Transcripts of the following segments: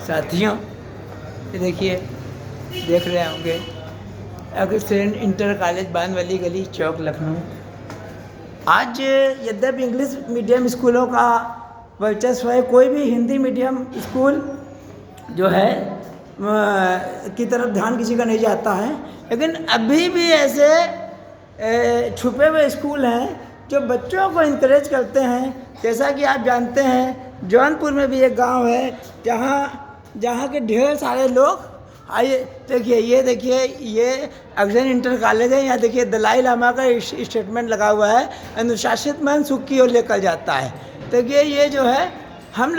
साथियों, ये देखिए, देख रहे होंगे अग्रसेन इंटर कॉलेज बानवली गली चौक लखनऊ। आज यद्यपि इंग्लिश मीडियम स्कूलों का वर्चस्व है, कोई भी हिंदी मीडियम स्कूल जो है की तरफ ध्यान किसी का नहीं जाता है, लेकिन अभी भी ऐसे छुपे हुए स्कूल हैं जो बच्चों को इनकरेज करते हैं। जैसा कि आप जानते हैं, जौनपुर में भी एक गांव है जहां के ढेर सारे लोग, आइए देखिए, ये देखिए, ये अग्रसेन इंटर कॉलेज है। यहाँ देखिए दलाई लामा का स्टेटमेंट लगा हुआ है, अनुशासित मन सुख की ओर लेकर जाता है। देखिए ये जो है, हम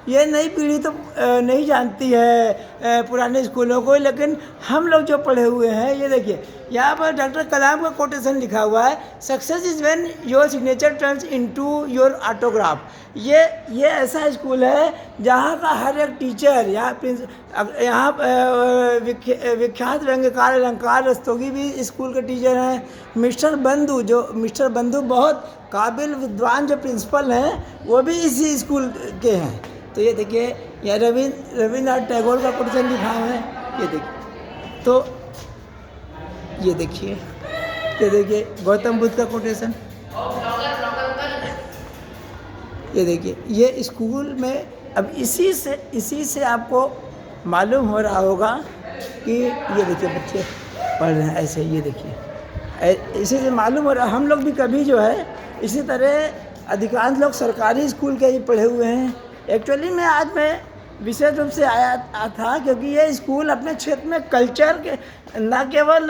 ये नई पीढ़ी तो नहीं जानती है पुराने स्कूलों को, लेकिन हम लोग जो पढ़े हुए हैं, ये देखिए यहाँ पर डॉक्टर कलाम का कोटेशन लिखा हुआ है, success is when your signature turns into your autograph. ये ऐसा स्कूल है जहाँ का हर एक टीचर, यहाँ विख्यात व्यंग्यकार अलंकार रस्तोगी भी स्कूल के टीचर हैं। मिस्टर बंधु बहुत काबिल विद्वान जो प्रिंसिपल हैं, वो भी इसी स्कूल के हैं। तो ये देखिए, यह रविन्द्रनाथ टैगोर का कोटेशन लिखा है। ये देखिए, तो ये देखिए गौतम बुद्ध का कोटेशन। ये देखिए, ये स्कूल में अब इसी से आपको मालूम हो रहा होगा कि ये देखिए बच्चे पढ़ रहे हैं ऐसे। ये देखिए, इसी से मालूम हो रहा। हम लोग भी कभी जो है इसी तरह अधिकांश लोग सरकारी स्कूल के ही पढ़े हुए हैं। एक्चुअली में आज मैं विशेष रूप से आया था क्योंकि ये स्कूल अपने क्षेत्र में कल्चर के, न केवल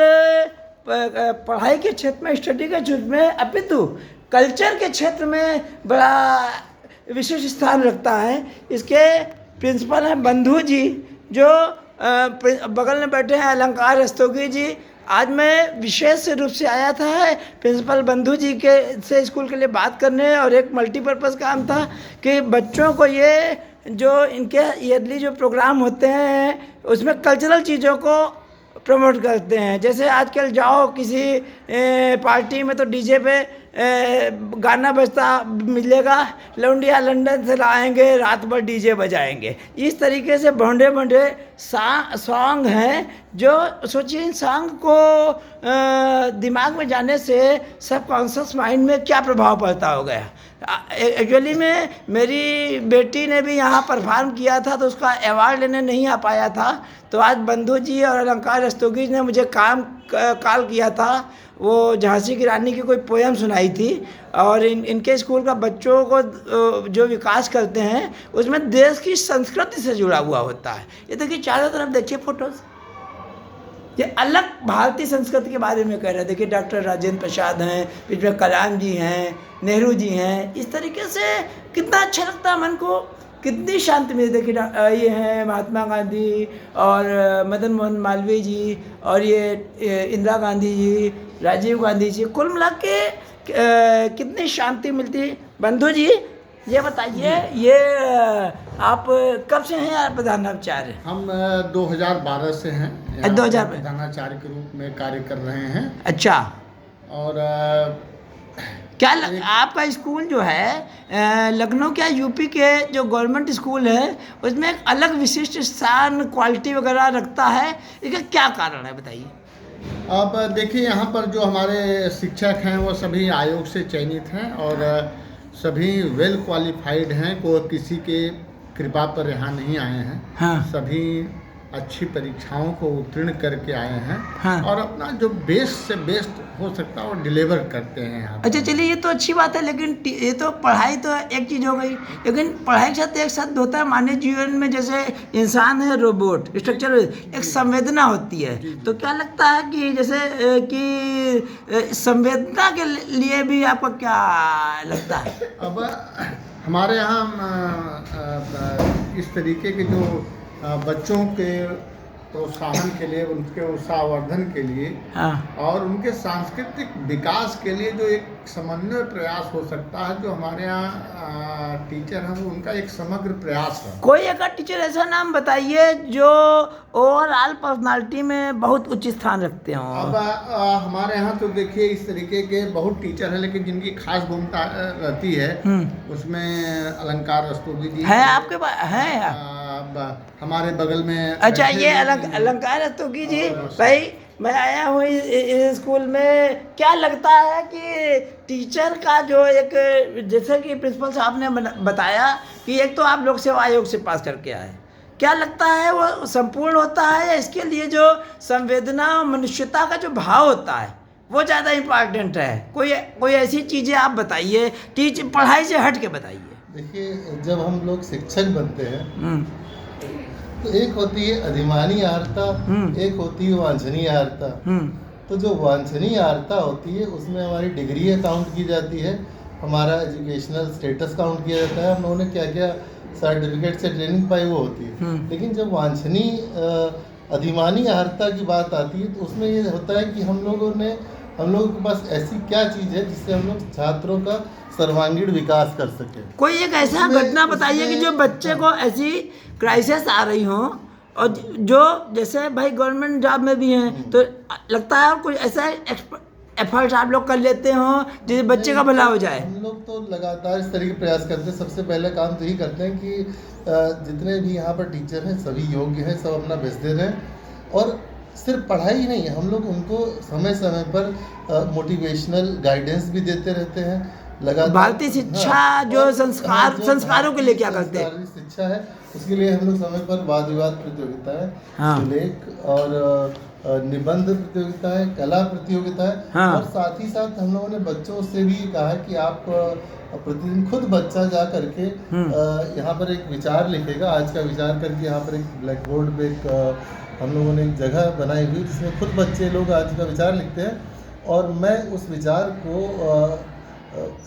पढ़ाई के क्षेत्र में, स्टडी के क्षेत्र में, अपितु कल्चर के क्षेत्र में बड़ा विशेष स्थान रखता है। इसके प्रिंसिपल हैं बंधु जी, जो बगल में बैठे हैं अलंकार रस्तोगी जी। आज मैं विशेष रूप से आया था प्रिंसिपल बंधु जी से स्कूल के लिए बात करने, और एक मल्टीपर्पज़ काम था कि बच्चों को ये जो इनके ईयरली जो प्रोग्राम होते हैं उसमें कल्चरल चीज़ों को प्रमोट करते हैं। जैसे आजकल जाओ किसी पार्टी में तो डीजे पे गाना बजता मिलेगा, लौंडिया लंदन से लाएंगे, रात भर डीजे बजाएंगे। इस तरीके से भोंडे सॉन्ग हैं, जो सोचिए इन सॉन्ग को दिमाग में जाने से सबकॉन्शियस माइंड में क्या प्रभाव पड़ता होगा। एक्चुअली में मेरी बेटी ने भी यहाँ परफॉर्म किया था, तो उसका अवार्ड लेने नहीं आ पाया था। तो आज बंधु जी और अलंकार रस्तोगी ने मुझे कॉल किया था। वो झांसी की रानी की कोई पोयम सुनाई थी, और इनके स्कूल का बच्चों को जो विकास करते हैं उसमें देश की संस्कृति से जुड़ा हुआ होता है। ये देखिए, चारों तरफ देखिए फोटोज, ये अलग भारतीय संस्कृति के बारे में कह रहे हैं। देखिए डॉक्टर राजेंद्र प्रसाद हैं, बीच में कलाम जी हैं, नेहरू जी हैं। इस तरीके से कितना अच्छा लगता है मन को, कितनी शांति मिलती। देखिए ये हैं महात्मा गांधी और मदन मोहन मालवीय जी, और ये इंदिरा गांधी जी, राजीव गांधी जी। कुल मिला के कितनी शांति मिलती। बंधु जी ये बताइए, ये आप कब से हैं यार प्रधानाचार्य? हम 2012 से हैं, 2000 प्रधानाचार्य के रूप में कार्य कर रहे हैं। अच्छा, और क्या आपका स्कूल जो है लखनऊ क्या यूपी के जो गवर्नमेंट स्कूल है उसमें एक अलग विशिष्ट स्थान, क्वालिटी वगैरह रखता है, इसका क्या कारण है बताइए? अब देखिए, यहाँ पर जो हमारे शिक्षक हैं वो सभी आयोग से चयनित हैं और सभी वेल क्वालिफाइड हैं। कोई किसी के कृपा पर यहाँ नहीं आए हैं। हाँ। सभी अच्छी परीक्षाओं को उत्तीर्ण करके आए हैं। हाँ। और अपना जो बेस्ट से बेस्ट हो सकता है वो डिलीवर करते हैं यहाँ। अच्छा, चलिए, ये तो अच्छी बात है, लेकिन ये तो पढ़ाई तो एक चीज़ हो गई, लेकिन पढ़ाई के साथ एक साथ होता है मानव जीवन में, जैसे इंसान है रोबोट स्ट्रक्चर, एक संवेदना होती है। तो क्या लगता है कि जैसे कि संवेदना के लिए भी आपको क्या लगता है? अब हमारे यहाँ इस तरीके के जो बच्चों के प्रोत्साहन के लिए, उनके उत्साहवर्धन के लिए, हाँ, और उनके सांस्कृतिक विकास के लिए जो एक समन्वय प्रयास हो सकता है, जो हमारे यहाँ टीचर हैं वो उनका एक समग्र प्रयास है। कोई एक टीचर ऐसा नाम बताइए जो ओवरऑल पर्सनालिटी में बहुत उच्च स्थान रखते हों। अब हमारे यहाँ तो देखिए इस तरीके के बहुत टीचर हैं, लेकिन जिनकी खास भूमिका रहती है उसमें अलंकार रस्तोगी जी है, आपके पास है? हमारे बगल में अच्छा, बैठे ये हुए अलंकार रस्तोगी जी भाई, मैं आया हूँ इस स्कूल में। क्या लगता है कि टीचर का जो एक, जैसे कि प्रिंसिपल साहब ने बताया कि एक तो आप लोक सेवा आयोग से पास करके आए, क्या लगता है वो संपूर्ण होता है या इसके लिए जो संवेदना और मनुष्यता का जो भाव होता है वो ज़्यादा इम्पॉर्टेंट है? कोई ऐसी चीज़ें आप बताइए, पढ़ाई से हट के बताइए। देखिए, जब हम लोग शिक्षक बनते हैं तो एक होती है अधिमानी आर्ता, एक होती है वांछनीय आर्ता। तो जो वांछनीय आर्ता होती है उसमें हमारी डिग्री काउंट की जाती है, हमारा एजुकेशनल स्टेटस काउंट किया जाता है, हम लोगों ने क्या क्या सर्टिफिकेट से ट्रेनिंग पाई वो होती है। लेकिन जब वांछनीय अधिमानी आर्ता की बात आती है तो उसमें ये होता है कि हम लोगों के पास ऐसी क्या चीज़ है जिससे हम लोग छात्रों का सर्वांगीण विकास कर सके। कोई एक ऐसा घटना बताइए कि जो बच्चे को ऐसी क्राइसिस आ रही हो, और जो जैसे भाई गवर्नमेंट जॉब में भी हैं तो लगता है कोई ऐसा एफर्ट्स आप लोग कर लेते हो जिससे बच्चे का भला हो जाए। हम लोग तो लगातार इस तरह के प्रयास करते हैं। सबसे पहले काम तो यही करते हैं कि जितने भी यहाँ पर टीचर हैं सभी योग्य हैं, सब अपना बेस्ट दे रहे हैं। और सिर्फ पढ़ाई नहीं, हम लोग उनको समय समय पर मोटिवेशनल गाइडेंस भी देते रहते हैं लगातार। भारतीय शिक्षा जो संस्कारों के लिए क्या करते हैं? शिक्षा है उसके लिए हम लोग समय पर वाद विवाद प्रतियोगिताएं, लेख और निबंध प्रतियोगिता है, कला प्रतियोगिता है। और साथ ही साथ हम लोगों ने बच्चों से भी कहा कि आप प्रतिदिन खुद बच्चा जा करके यहाँ पर एक विचार लिखेगा। आज का विचार करके यहाँ पर एक ब्लैक बोर्ड पे एक हम लोगों ने एक जगह बनाई हुई जिसमें खुद बच्चे लोग आज का विचार लिखते हैं, और मैं उस विचार को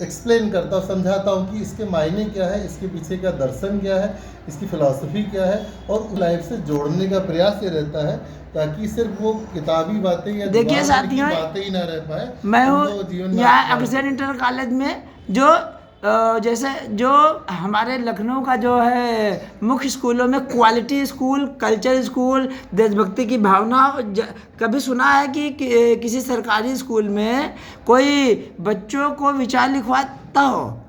एक्सप्लेन करता हूँ, समझाता हूँ कि इसके मायने क्या है, इसके पीछे का दर्शन क्या है, इसकी फिलॉसफी क्या है, और लाइफ से जोड़ने का प्रयास ये रहता है ताकि सिर्फ वो किताबी बातें या देखिए साथियों, बातें ही ना रह पाए। मैं हूँ यहाँ अग्रसेन इंटर कॉलेज में, जो जैसे जो हमारे लखनऊ का जो है मुख्य स्कूलों में क्वालिटी स्कूल, कल्चर स्कूल, देशभक्ति की भावना, कभी सुना है कि किसी सरकारी स्कूल में कोई बच्चों को विचार लिखवाता हो?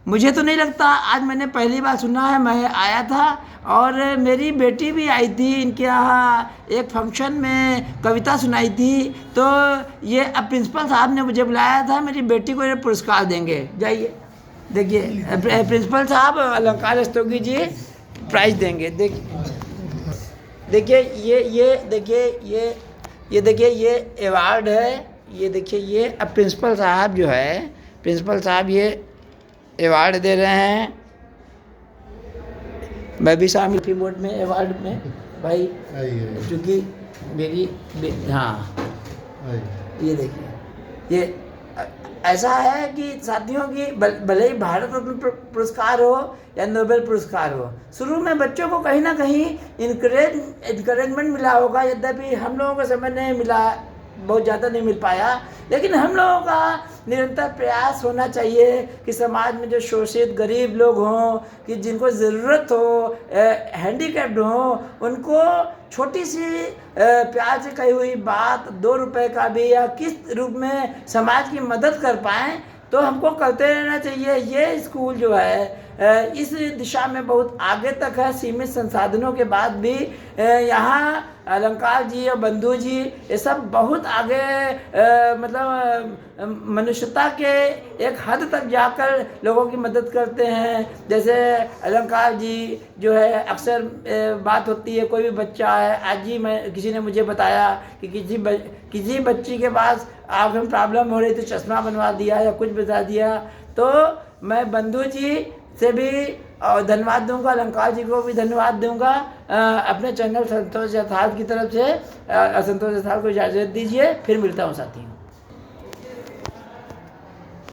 मुझे तो नहीं लगता। आज मैंने पहली बार सुना है। मैं आया था और मेरी बेटी भी आई थी, इनके यहाँ एक फंक्शन में कविता सुनाई थी, तो ये अब प्रिंसिपल साहब ने मुझे बुलाया था, मेरी बेटी को ये पुरस्कार देंगे। जाइए देखिए, प्रिंसिपल साहब अलंकार रस्तोगी जी प्राइज देंगे। देखिए ये देखिए ये अवार्ड है, ये देखिए ये अब प्रिंसिपल साहब जो है, प्रिंसिपल साहब ये अवार्ड दे रहे हैं। मैं भी शामिल थी बोर्ड में अवार्ड में भाई, क्योंकि मेरी हाँ, ये देखिए ये ऐसा है कि साथियों की भले ही भारत रत्न पुरस्कार हो या नोबेल पुरस्कार हो, शुरू में बच्चों को कहीं ना कहीं इनकरेजमेंट मिला होगा। यद्यपि हम लोगों को समय नहीं मिला, बहुत ज़्यादा नहीं मिल पाया, लेकिन हम लोगों का निरंतर प्रयास होना चाहिए कि समाज में जो शोषित गरीब लोग हों, कि जिनको ज़रूरत हो, हैंडीकैप्ड हों, उनको छोटी सी प्यार से कही हुई बात, 2 रुपए का भी, या किस रूप में समाज की मदद कर पाएँ तो हमको करते रहना चाहिए। ये स्कूल जो है इस दिशा में बहुत आगे तक है। सीमित संसाधनों के बाद भी यहाँ अलंकार जी और बंधु जी ये सब बहुत आगे, मतलब मनुष्यता के एक हद तक जाकर लोगों की मदद करते हैं। जैसे अलंकार जी जो है, अक्सर बात होती है, कोई भी बच्चा है, आज ही किसी ने मुझे बताया कि किसी बच्ची के पास आँख में प्रॉब्लम हो रही थी, चश्मा बनवा दिया या कुछ बता दिया, तो मैं बंधु जी से भी और धन्यवाद दूंगा, अलंकार जी को भी धन्यवाद दूंगा। अपने चैनल संतोष यथार्थ की तरफ से संतोष यथार्थ को इजाज़त दीजिए, फिर मिलता हूँ साथियों।